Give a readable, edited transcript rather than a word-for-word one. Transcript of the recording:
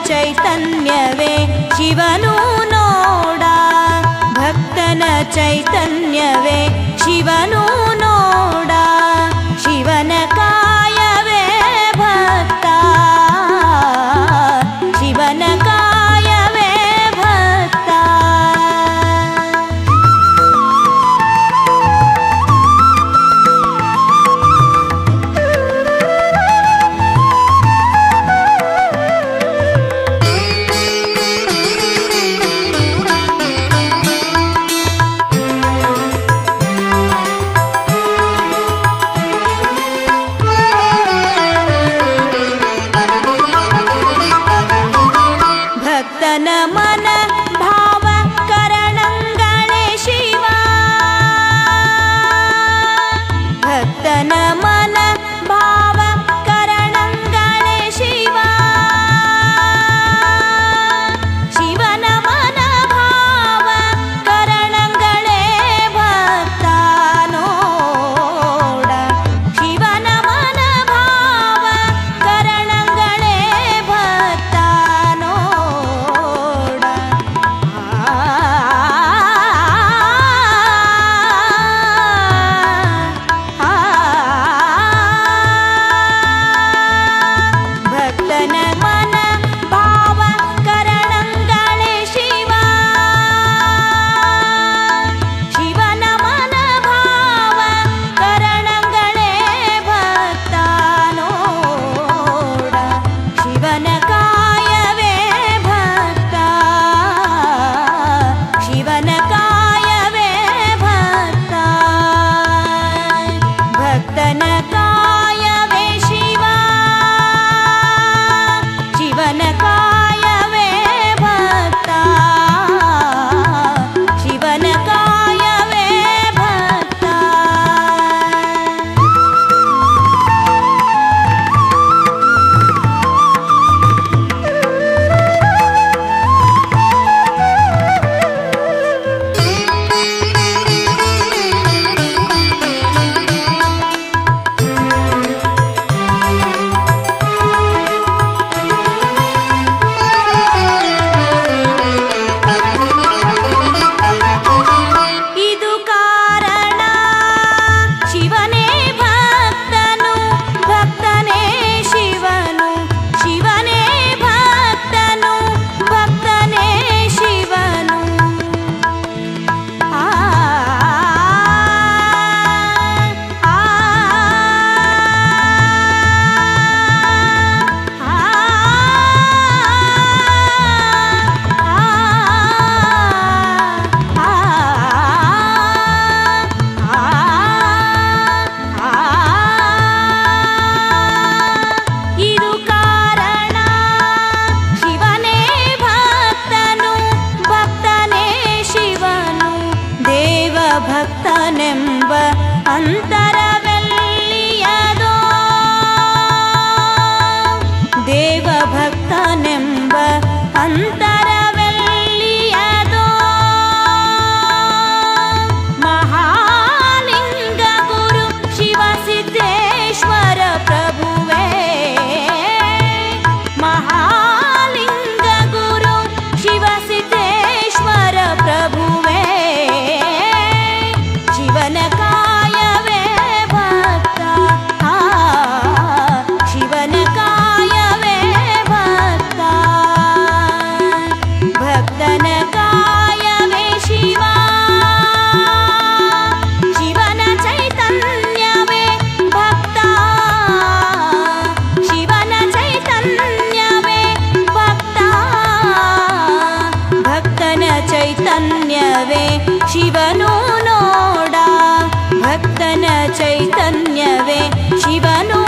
ಚೈತನ್ಯವೇ ಶಿವನು ನೋಡ, ಭಕ್ತನ ಚೈತನ್ಯವೇ ಶಿವನು ನೋಡ, ಶಿವನ ಕಾಯವೇ ಭಕ್ತ, ಶಿವನ ಕಾಯವೇ ಭಕ್ತ. ಭಕ್ತನ ಮನ ಭಾವ ಕರಣಂಗಳೇ ಶಿವ, ಭಕ್ತನ ಮನ ಭಾವ ಕರಣಂಗಳೇ ಶಿವ, ಶಿವನ ಮನ ಭಾವ ಕರಣಂಗಳೇ ಭಕ್ತ ನೋಡ, ಶಿವನ ಮನ ಭಾವ ಕರಣಂಗಳೇ ಭಕ್ತ ನೋಡ. ಭಕ್ತನ ಮನ ಭಾವ ಕರಣಂಗಳೇ ಶಿವ, ಶಿವನ ಮನ ಭಾವ ಕರಣಂಗಳೇ ಭಕ್ತ ನೋಡ, ಶಿವನ ಕಾಯವೇ ಭಕ್ತ, ಶಿವನ ಕಾಯವೇ ಭಕ್ತ. ಭಕ್ತನ ಕಾಯವೇ ಶಿವ, ಶಿವನ ಕಾಯವೇ ಭಕ್ತ, ಶಿವನ ಕಾಯವೇ ಭಕ್ತ. ಇದು ಕಾರಣ ಶಿವನೇ ಭಕ್ತನು, ಭಕ್ತನೇ ಶಿವನು, ಶಿವನೇ ಭಕ್ತನು, ಭಕ್ತನೇ ಶಿವನು. ಆ ಆ ಇದು ಕಾರಣ ಶಿವನೇ ಭಕ್ತನು, ಭಕ್ತನೇ ಶಿವನು, ದೇವ ಭಕ್ತನೆಂಬ ಅಂತರವೆಲ್ಲಿಯದೋ ಚೈತನ್ಯವೇ ಶಿವನು